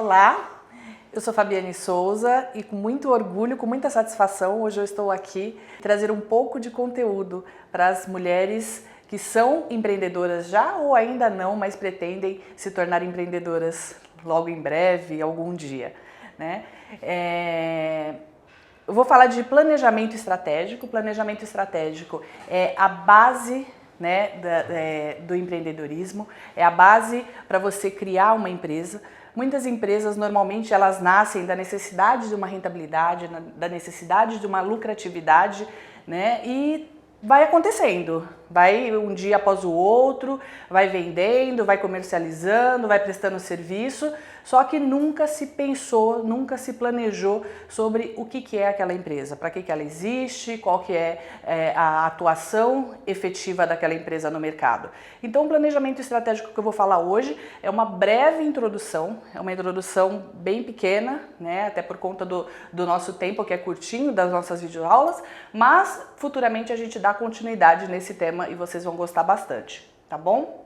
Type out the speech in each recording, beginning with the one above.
Olá, eu sou Fabiane Souza e com muito orgulho, com muita satisfação, hoje eu estou aqui trazer um pouco de conteúdo para as mulheres que são empreendedoras já ou ainda não, mas pretendem se tornar empreendedoras logo em breve, algum dia, né? Eu vou falar de planejamento estratégico. Planejamento estratégico é a base, né, do empreendedorismo, é a base para você criar uma empresa. Muitas empresas, normalmente, elas nascem da necessidade de uma rentabilidade, da necessidade de uma lucratividade, né, e vai acontecendo, vai um dia após o outro, vai vendendo, vai comercializando, vai prestando serviço, só que nunca se pensou, nunca se planejou sobre o que é aquela empresa, para que ela existe, qual que é a atuação efetiva daquela empresa no mercado. Então o planejamento estratégico que eu vou falar hoje é uma breve introdução, é uma introdução bem pequena, né, até por conta do nosso tempo que é curtinho, das nossas videoaulas, mas futuramente a gente dá continuidade nesse tema e vocês vão gostar bastante, tá bom?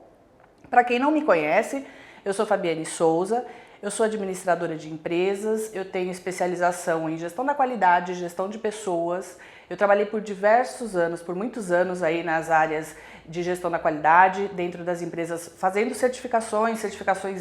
Para quem não me conhece, eu sou Fabiane Souza, eu sou administradora de empresas, eu tenho especialização em gestão da qualidade, gestão de pessoas. Eu trabalhei por diversos anos, por muitos anos aí nas áreas de gestão da qualidade, dentro das empresas, fazendo certificações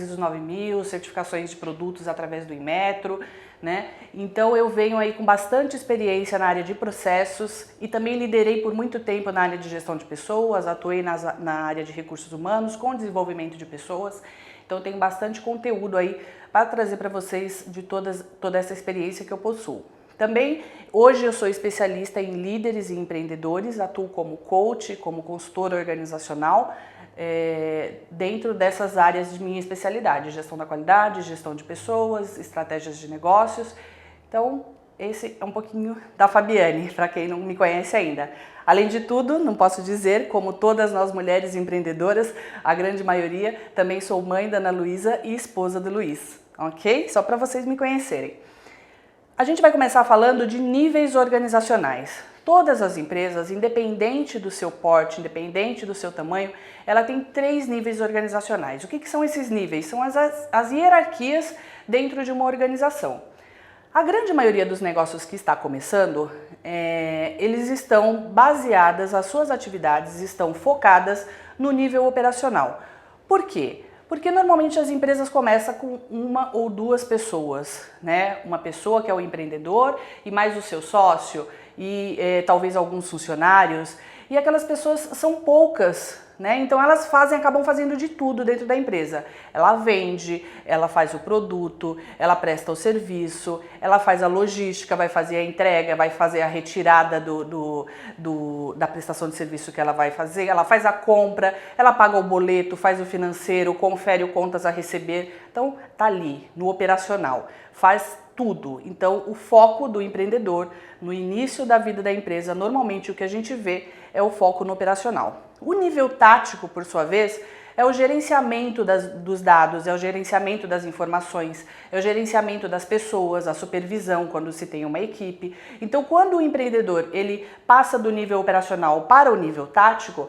ISO 9000, certificações de produtos através do Inmetro, né? Então eu venho aí com bastante experiência na área de processos e também liderei por muito tempo na área de gestão de pessoas, atuei na área de recursos humanos com desenvolvimento de pessoas. Então eu tenho bastante conteúdo aí para trazer para vocês de toda essa experiência que eu possuo. Também, hoje eu sou especialista em líderes e empreendedores, atuo como coach, como consultora organizacional, dentro dessas áreas de minha especialidade, gestão da qualidade, gestão de pessoas, estratégias de negócios. Então, esse é um pouquinho da Fabiane, para quem não me conhece ainda. Além de tudo, não posso dizer, como todas nós mulheres empreendedoras, a grande maioria, também sou mãe da Ana Luísa e esposa do Luiz, ok? Só para vocês me conhecerem. A gente vai começar falando de níveis organizacionais. Todas as empresas, independente do seu porte, independente do seu tamanho, ela tem 3 níveis organizacionais. O que são esses níveis? São as hierarquias dentro de uma organização. A grande maioria dos negócios que está começando, eles estão baseadas, as suas atividades estão focadas no nível operacional. Por quê? Porque normalmente as empresas começam com 1 ou 2 pessoas, né? Uma pessoa que é o empreendedor e mais o seu sócio e talvez alguns funcionários. E aquelas pessoas são poucas, né? Então elas acabam fazendo de tudo dentro da empresa. Ela vende, ela faz o produto, ela presta o serviço, ela faz a logística, vai fazer a entrega, vai fazer a retirada da prestação de serviço que ela vai fazer, ela faz a compra, ela paga o boleto, faz o financeiro, confere o contas a receber. Então tá ali, no operacional, faz tudo. Então o foco do empreendedor no início da vida da empresa, normalmente o que a gente vê é o foco no operacional. O nível tático, por sua vez, é o gerenciamento dos dados, é o gerenciamento das informações, é o gerenciamento das pessoas, a supervisão quando se tem uma equipe. Então, quando o empreendedor ele passa do nível operacional para o nível tático,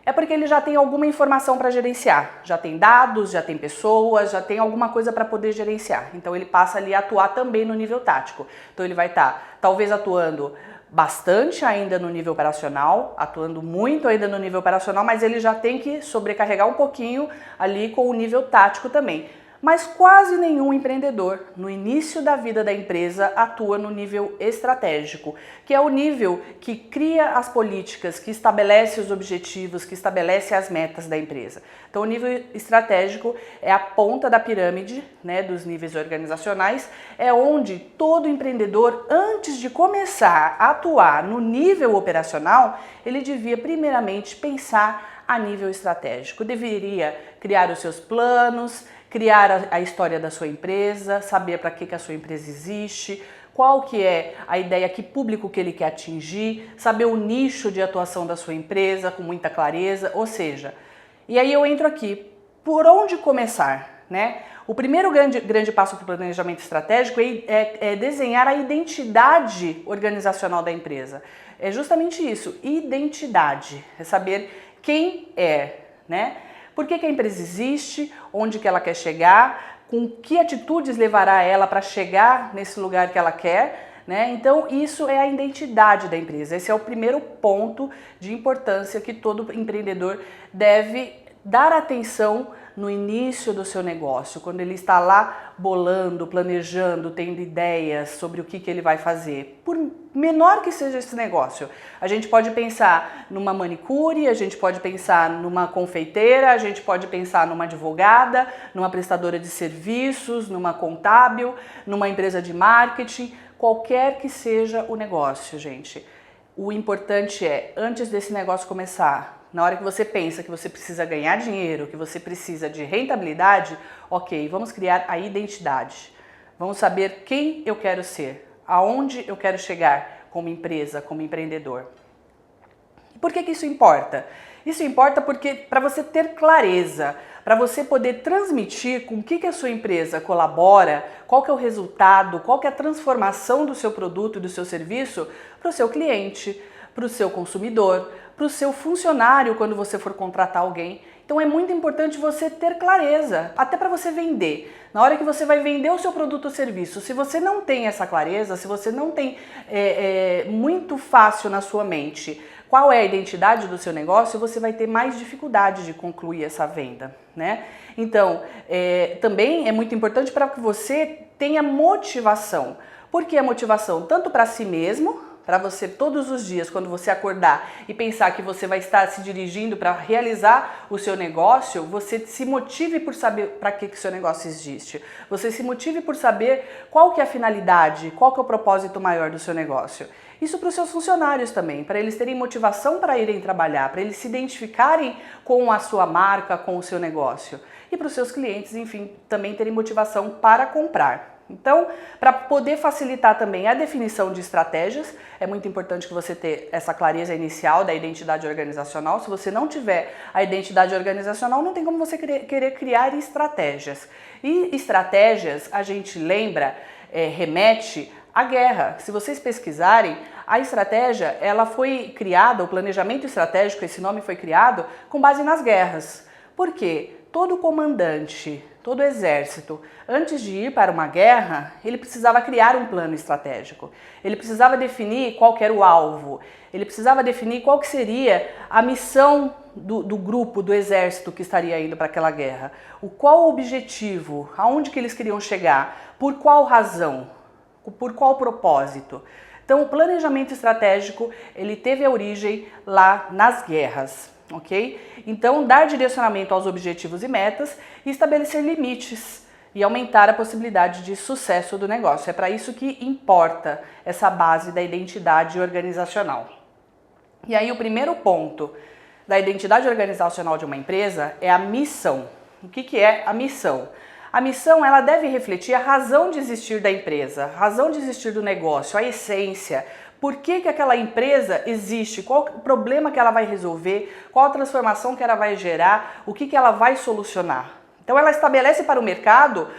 é porque ele já tem alguma informação para gerenciar, já tem dados, já tem pessoas, já tem alguma coisa para poder gerenciar. Então ele passa ali a atuar também no nível tático. Então ele vai estar talvez atuando bastante ainda no nível operacional, atuando muito ainda no nível operacional, mas ele já tem que sobrecarregar um pouquinho ali com o nível tático também. Mas quase nenhum empreendedor, no início da vida da empresa, atua no nível estratégico, que é o nível que cria as políticas, que estabelece os objetivos, que estabelece as metas da empresa. Então, o nível estratégico é a ponta da pirâmide, né, dos níveis organizacionais, é onde todo empreendedor, antes de começar a atuar no nível operacional, ele devia primeiramente pensar a nível estratégico. Deveria criar os seus planos, criar a história da sua empresa, saber para que a sua empresa existe, qual que é a ideia, que público que ele quer atingir, saber o nicho de atuação da sua empresa com muita clareza, ou seja, e aí eu entro aqui, por onde começar, né? O primeiro grande passo para o planejamento estratégico é desenhar a identidade organizacional da empresa. É justamente isso, identidade, é saber quem é, né? Por que a empresa existe, onde que ela quer chegar, com que atitudes levará ela para chegar nesse lugar que ela quer, né? Então isso é a identidade da empresa. Esse é o primeiro ponto de importância que todo empreendedor deve dar atenção no início do seu negócio, quando ele está lá bolando, planejando, tendo ideias sobre o que ele vai fazer. Por menor que seja esse negócio, a gente pode pensar numa manicure, a gente pode pensar numa confeiteira, a gente pode pensar numa advogada, numa prestadora de serviços, numa contábil, numa empresa de marketing, qualquer que seja o negócio, gente. O importante é, antes desse negócio começar, na hora que você pensa que você precisa ganhar dinheiro, que você precisa de rentabilidade, ok, vamos criar a identidade. Vamos saber quem eu quero ser, aonde eu quero chegar como empresa, como empreendedor. Por que isso importa? Isso importa porque para você ter clareza, para você poder transmitir com o que a sua empresa colabora, qual que é o resultado, qual que é a transformação do seu produto e do seu serviço para o seu cliente, para o seu consumidor, para o seu funcionário quando você for contratar alguém. Então é muito importante você ter clareza, até para você vender. Na hora que você vai vender o seu produto ou serviço, se você não tem essa clareza, se você não tem muito fácil na sua mente qual é a identidade do seu negócio, você vai ter mais dificuldade de concluir essa venda, né? Então, também é muito importante para que você tenha motivação. Por que a motivação? Tanto para si mesmo, para você todos os dias, quando você acordar e pensar que você vai estar se dirigindo para realizar o seu negócio, você se motive por saber para que o seu negócio existe. Você se motive por saber qual que é a finalidade, qual que é o propósito maior do seu negócio. Isso para os seus funcionários também, para eles terem motivação para irem trabalhar, para eles se identificarem com a sua marca, com o seu negócio. E para os seus clientes, enfim, também terem motivação para comprar. Então, para poder facilitar também a definição de estratégias, é muito importante que você tenha essa clareza inicial da identidade organizacional. Se você não tiver a identidade organizacional, não tem como você querer criar estratégias. E estratégias, a gente lembra, remete à guerra. Se vocês pesquisarem, a estratégia, ela foi criada, o planejamento estratégico, esse nome foi criado com base nas guerras. Por quê? Todo comandante, todo exército, antes de ir para uma guerra, ele precisava criar um plano estratégico. Ele precisava definir qual que era o alvo. Ele precisava definir qual que seria a missão do grupo, do exército que estaria indo para aquela guerra. Qual o objetivo, aonde que eles queriam chegar, por qual razão, por qual propósito. Então, o planejamento estratégico, ele teve a origem lá nas guerras. Ok? Então, dar direcionamento aos objetivos e metas e estabelecer limites e aumentar a possibilidade de sucesso do negócio. É para isso que importa essa base da identidade organizacional. E aí, o primeiro ponto da identidade organizacional de uma empresa é a missão. O que é a missão? A missão, ela deve refletir a razão de existir da empresa, a razão de existir do negócio, a essência. Por que aquela empresa existe? Qual o problema que ela vai resolver? Qual a transformação que ela vai gerar? O que ela vai solucionar? Então ela estabelece para o mercado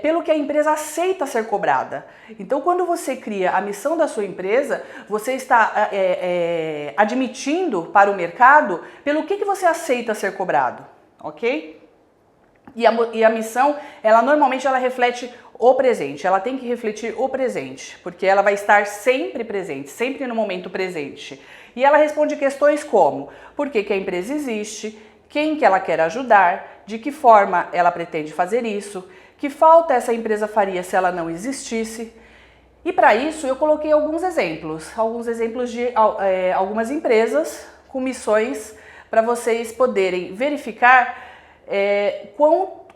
pelo que a empresa aceita ser cobrada. Então quando você cria a missão da sua empresa, você está admitindo para o mercado pelo que você aceita ser cobrado, ok? E a missão, ela normalmente reflete o presente, ela tem que refletir o presente, porque ela vai estar sempre presente, sempre no momento presente. E ela responde questões como: por que a empresa existe, quem que ela quer ajudar, de que forma ela pretende fazer isso, que falta essa empresa faria se ela não existisse. E para isso eu coloquei alguns exemplos de algumas empresas com missões para vocês poderem verificar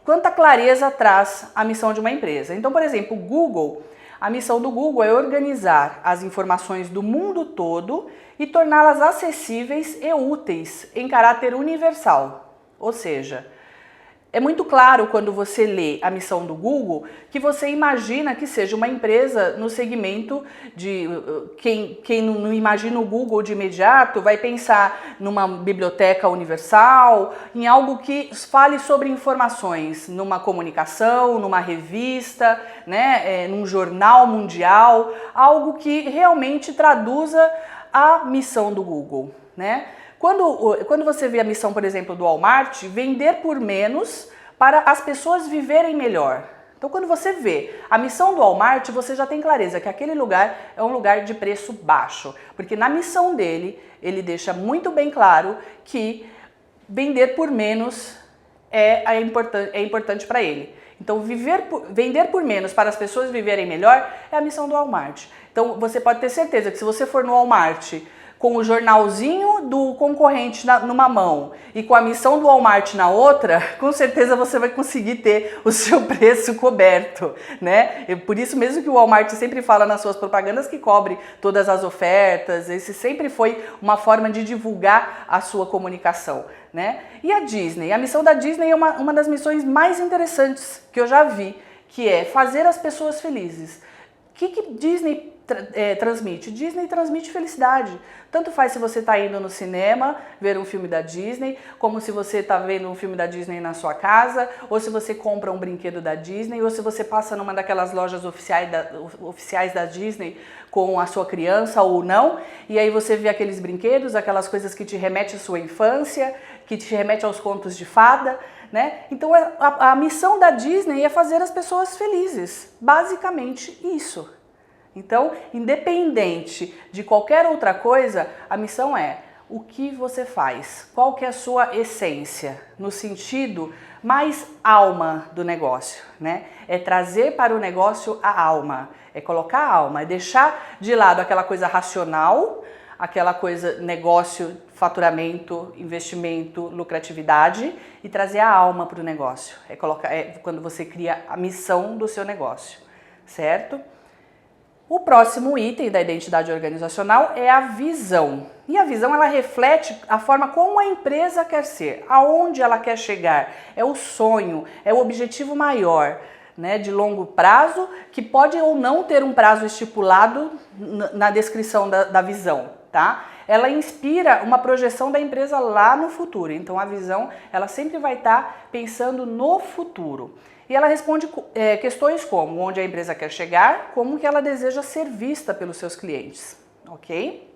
quanta clareza traz a missão de uma empresa. Então, por exemplo, o Google, a missão do Google é organizar as informações do mundo todo e torná-las acessíveis e úteis em caráter universal. Ou seja, é muito claro quando você lê a missão do Google que você imagina que seja uma empresa no segmento de... Quem não imagina o Google de imediato vai pensar numa biblioteca universal, em algo que fale sobre informações, numa comunicação, numa revista, né, num jornal mundial, algo que realmente traduza a missão do Google, né? Quando você vê a missão, por exemplo, do Walmart, vender por menos para as pessoas viverem melhor. Então, quando você vê a missão do Walmart, você já tem clareza que aquele lugar é um lugar de preço baixo, porque na missão dele, ele deixa muito bem claro que vender por menos é importante para ele. Então, vender por menos para as pessoas viverem melhor é a missão do Walmart. Então, você pode ter certeza que se você for no Walmart com o jornalzinho do concorrente numa mão e com a missão do Walmart na outra, com certeza você vai conseguir ter o seu preço coberto, né? E por isso mesmo que o Walmart sempre fala nas suas propagandas que cobre todas as ofertas, esse sempre foi uma forma de divulgar a sua comunicação, né? E a Disney? A missão da Disney é uma das missões mais interessantes que eu já vi, que é fazer as pessoas felizes. O que Disney transmite? Disney transmite felicidade. Tanto faz se você está indo no cinema ver um filme da Disney, como se você está vendo um filme da Disney na sua casa, ou se você compra um brinquedo da Disney, ou se você passa numa daquelas lojas oficiais da Disney com a sua criança ou não, e aí você vê aqueles brinquedos, aquelas coisas que te remetem à sua infância, que te remetem aos contos de fada, né? Então a missão da Disney é fazer as pessoas felizes, basicamente isso. Então, independente de qualquer outra coisa, a missão é o que você faz, qual que é a sua essência, no sentido mais alma do negócio, né? É trazer para o negócio a alma, é colocar a alma, é deixar de lado aquela coisa racional, aquela coisa negócio, faturamento, investimento, lucratividade e trazer a alma para o negócio. É quando você cria a missão do seu negócio, certo? O próximo item da identidade organizacional é a visão. E a visão, ela reflete a forma como a empresa quer ser, aonde ela quer chegar. É o sonho, é o objetivo maior, né, de longo prazo, que pode ou não ter um prazo estipulado na descrição da visão, tá? Ela inspira uma projeção da empresa lá no futuro. Então a visão, ela sempre vai estar pensando no futuro. E ela responde questões como onde a empresa quer chegar, como que ela deseja ser vista pelos seus clientes, ok?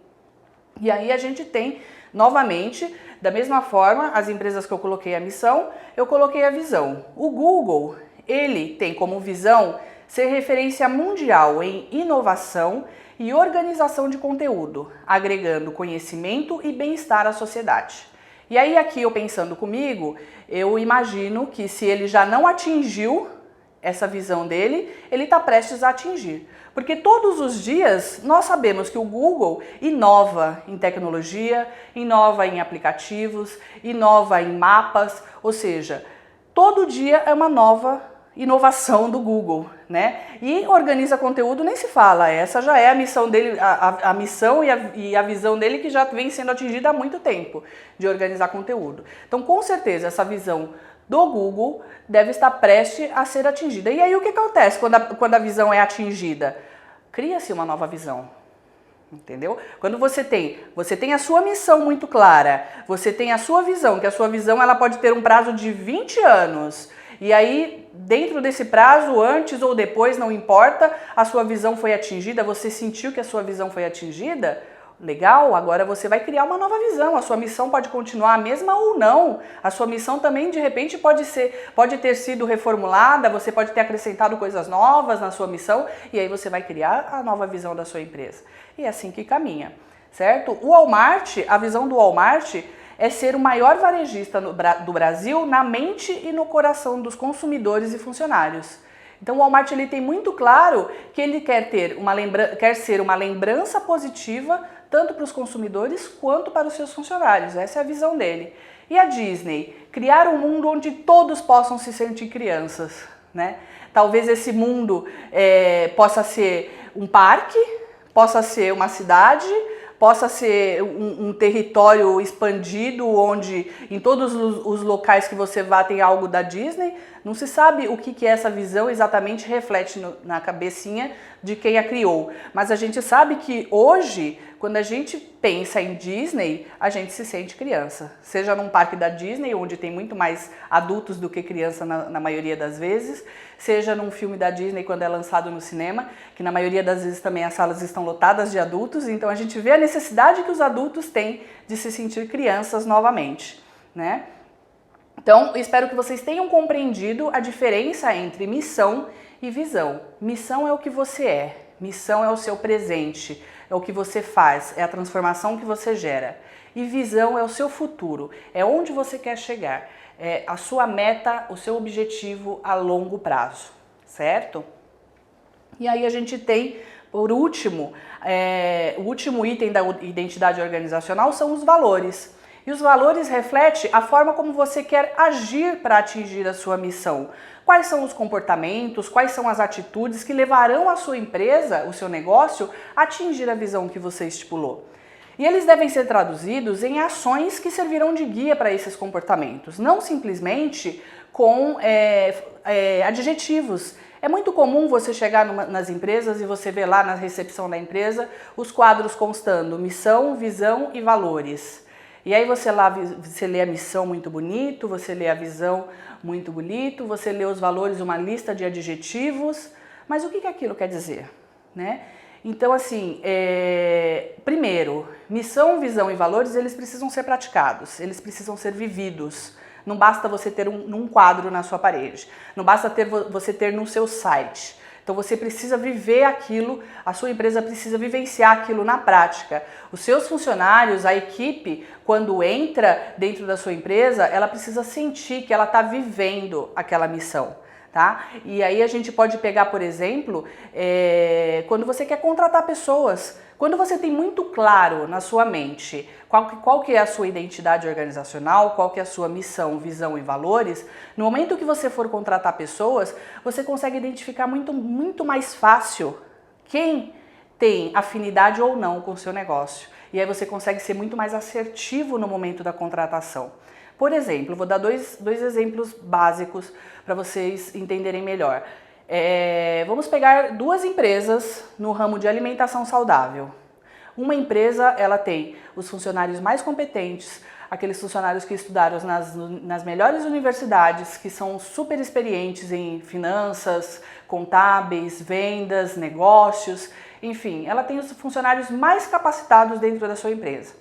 E aí a gente tem, novamente, da mesma forma, as empresas que eu coloquei a missão, eu coloquei a visão. O Google, ele tem como visão ser referência mundial em inovação e organização de conteúdo, agregando conhecimento e bem-estar à sociedade. E aí aqui eu pensando comigo, eu imagino que se ele já não atingiu essa visão dele, ele está prestes a atingir. Porque todos os dias nós sabemos que o Google inova em tecnologia, inova em aplicativos, inova em mapas, ou seja, todo dia é uma nova inovação do Google, né? E organiza conteúdo nem se fala, essa já é a missão dele, a missão e a visão dele que já vem sendo atingida há muito tempo, de organizar conteúdo. Então, com certeza, essa visão do Google deve estar prestes a ser atingida. E aí o que acontece quando a visão é atingida? Cria-se uma nova visão. Entendeu? Quando você tem a sua missão muito clara, você tem a sua visão, que a sua visão ela pode ter um prazo de 20 anos, e aí, dentro desse prazo, antes ou depois, não importa, a sua visão foi atingida, você sentiu que a sua visão foi atingida, legal, agora você vai criar uma nova visão, a sua missão pode continuar a mesma ou não, a sua missão também, de repente, pode ter sido reformulada, você pode ter acrescentado coisas novas na sua missão, e aí você vai criar a nova visão da sua empresa. E é assim que caminha, certo? O Walmart, a visão do Walmart é ser o maior varejista do Brasil na mente e no coração dos consumidores e funcionários. Então o Walmart ele tem muito claro que ele quer ser uma lembrança positiva tanto para os consumidores quanto para os seus funcionários. Essa é a visão dele. E a Disney? Criar um mundo onde todos possam se sentir crianças, né? Talvez esse mundo possa ser um parque, possa ser uma cidade, possa ser um território expandido onde em todos os locais que você vá tem algo da Disney. Não se sabe o que essa visão exatamente reflete na cabecinha de quem a criou. Mas a gente sabe que hoje, quando a gente pensa em Disney, a gente se sente criança. Seja num parque da Disney, onde tem muito mais adultos do que criança na maioria das vezes, seja num filme da Disney quando é lançado no cinema, que na maioria das vezes também as salas estão lotadas de adultos, então a gente vê a necessidade que os adultos têm de se sentir crianças novamente, né? Então, eu espero que vocês tenham compreendido a diferença entre missão e visão. Missão é o que você é, missão é o seu presente, é o que você faz, é a transformação que você gera. E visão é o seu futuro, é onde você quer chegar, é a sua meta, o seu objetivo a longo prazo, certo? E aí a gente tem, por último, o último item da identidade organizacional são os valores. E os valores refletem a forma como você quer agir para atingir a sua missão. Quais são os comportamentos, quais são as atitudes que levarão a sua empresa, o seu negócio, a atingir a visão que você estipulou. E eles devem ser traduzidos em ações que servirão de guia para esses comportamentos, não simplesmente com adjetivos. É muito comum você chegar nas empresas e você ver lá na recepção da empresa os quadros constando missão, visão e valores. E aí você lê a missão muito bonito, você lê a visão muito bonito, você lê os valores, uma lista de adjetivos, mas o que aquilo quer dizer, né? Então, assim, primeiro, missão, visão e valores, eles precisam ser praticados, eles precisam ser vividos. Não basta você ter num quadro na sua parede, não basta você ter no seu site. Então você precisa viver aquilo, a sua empresa precisa vivenciar aquilo na prática. Os seus funcionários, a equipe, quando entra dentro da sua empresa, ela precisa sentir que ela está vivendo aquela missão. Tá? E aí a gente pode pegar, por exemplo, quando você quer contratar pessoas, quando você tem muito claro na sua mente qual que é a sua identidade organizacional, qual que é a sua missão, visão e valores, no momento que você for contratar pessoas, você consegue identificar muito mais fácil quem tem afinidade ou não com o seu negócio. E aí você consegue ser muito mais assertivo no momento da contratação. Por exemplo, vou dar dois exemplos básicos para vocês entenderem melhor. Vamos pegar duas empresas no ramo de alimentação saudável. Uma empresa, ela tem os funcionários mais competentes, aqueles funcionários que estudaram nas melhores universidades, que são super experientes em finanças, contábeis, vendas, negócios, enfim, ela tem os funcionários mais capacitados dentro da sua empresa.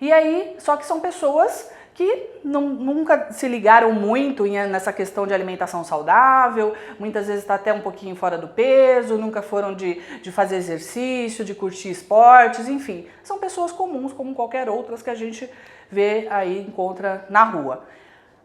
E aí, só que são pessoas que nunca se ligaram muito nessa questão de alimentação saudável, muitas vezes está até um pouquinho fora do peso, nunca foram de fazer exercício, de curtir esportes, enfim, são pessoas comuns como qualquer outras que a gente vê aí, encontra na rua.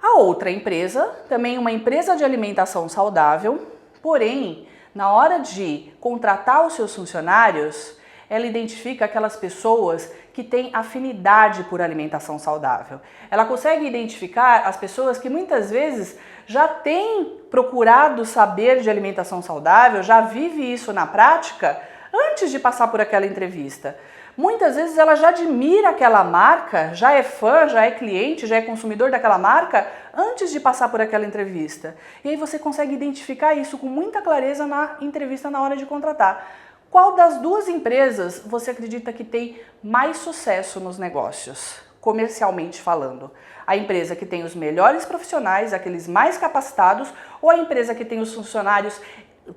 A outra empresa, também uma empresa de alimentação saudável, porém, na hora de contratar os seus funcionários, ela identifica aquelas pessoas que têm afinidade por alimentação saudável. Ela consegue identificar as pessoas que muitas vezes já têm procurado saber de alimentação saudável, já vive isso na prática antes de passar por aquela entrevista. Muitas vezes ela já admira aquela marca, já é fã, já é cliente, já é consumidor daquela marca antes de passar por aquela entrevista. E aí você consegue identificar isso com muita clareza na entrevista na hora de contratar. Qual das duas empresas você acredita que tem mais sucesso nos negócios, comercialmente falando? A empresa que tem os melhores profissionais, aqueles mais capacitados, ou a empresa que tem os funcionários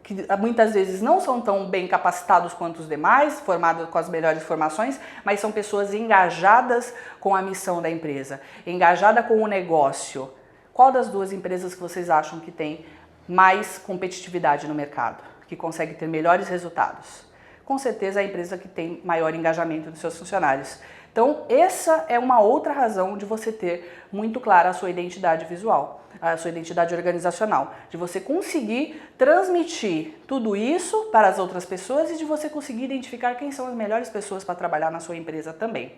que muitas vezes não são tão bem capacitados quanto os demais, formados com as melhores formações, mas são pessoas engajadas com a missão da empresa, engajada com o negócio? Qual das duas empresas que vocês acham que tem mais competitividade no mercado, que consegue ter melhores resultados? Com certeza a empresa que tem maior engajamento dos seus funcionários. Então essa é uma outra razão de você ter muito clara a sua identidade visual, a sua identidade organizacional, de você conseguir transmitir tudo isso para as outras pessoas e de você conseguir identificar quem são as melhores pessoas para trabalhar na sua empresa também.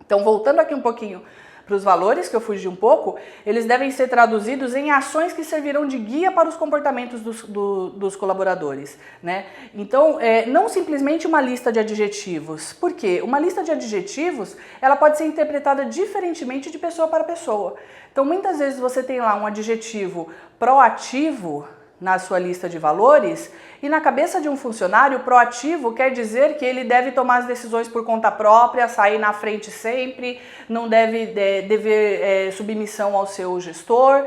Então, voltando aqui um pouquinho para os valores, que eu fugi um pouco, eles devem ser traduzidos em ações que servirão de guia para os comportamentos dos colaboradores, né? Então, não simplesmente uma lista de adjetivos. Por quê? Uma lista de adjetivos, ela pode ser interpretada diferentemente de pessoa para pessoa. Então, muitas vezes você tem lá um adjetivo proativo na sua lista de valores, e na cabeça de um funcionário, proativo quer dizer que ele deve tomar as decisões por conta própria, sair na frente sempre, não deve dever submissão ao seu gestor,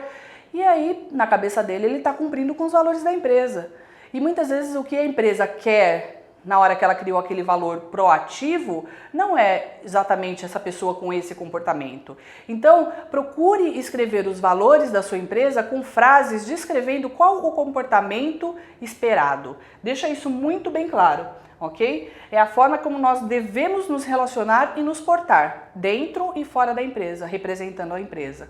e aí na cabeça dele ele está cumprindo com os valores da empresa. E muitas vezes o que a empresa quer na hora que ela criou aquele valor proativo, não é exatamente essa pessoa com esse comportamento. Então, procure escrever os valores da sua empresa com frases descrevendo qual o comportamento esperado. Deixa isso muito bem claro, ok? É a forma como nós devemos nos relacionar e nos portar, dentro e fora da empresa, representando a empresa.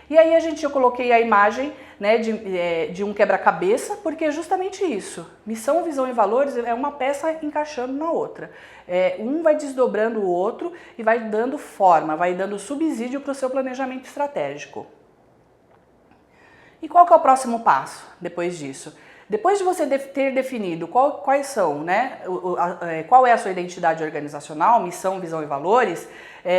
E aí eu coloquei a imagem, né, de um quebra-cabeça, porque é justamente isso. Missão, visão e valores é uma peça encaixando na outra. Um vai desdobrando o outro e vai dando forma, vai dando subsídio para o seu planejamento estratégico. E qual que é o próximo passo depois disso? Depois de você ter definido quais são, né, qual é a sua identidade organizacional, missão, visão e valores,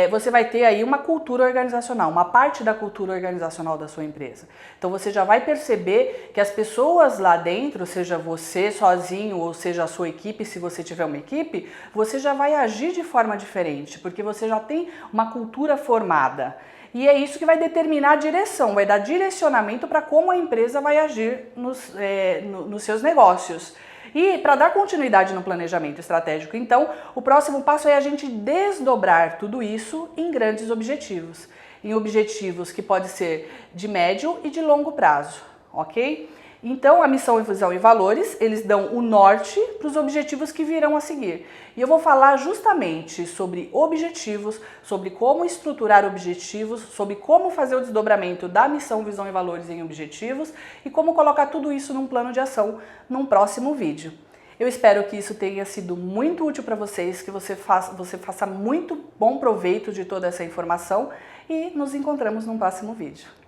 você vai ter aí uma cultura organizacional, uma parte da cultura organizacional da sua empresa. Então você já vai perceber que as pessoas lá dentro, seja você sozinho ou seja a sua equipe, se você tiver uma equipe, você já vai agir de forma diferente, porque você já tem uma cultura formada. E é isso que vai determinar a direção, vai dar direcionamento para como a empresa vai agir nos seus negócios. E para dar continuidade no planejamento estratégico, então, o próximo passo é a gente desdobrar tudo isso em grandes objetivos. Em objetivos que pode ser de médio e de longo prazo, ok? Então, a missão, visão e valores, eles dão o norte para os objetivos que virão a seguir. E eu vou falar justamente sobre objetivos, sobre como estruturar objetivos, sobre como fazer o desdobramento da missão, visão e valores em objetivos e como colocar tudo isso num plano de ação num próximo vídeo. Eu espero que isso tenha sido muito útil para vocês, que você faça muito bom proveito de toda essa informação e nos encontramos num próximo vídeo.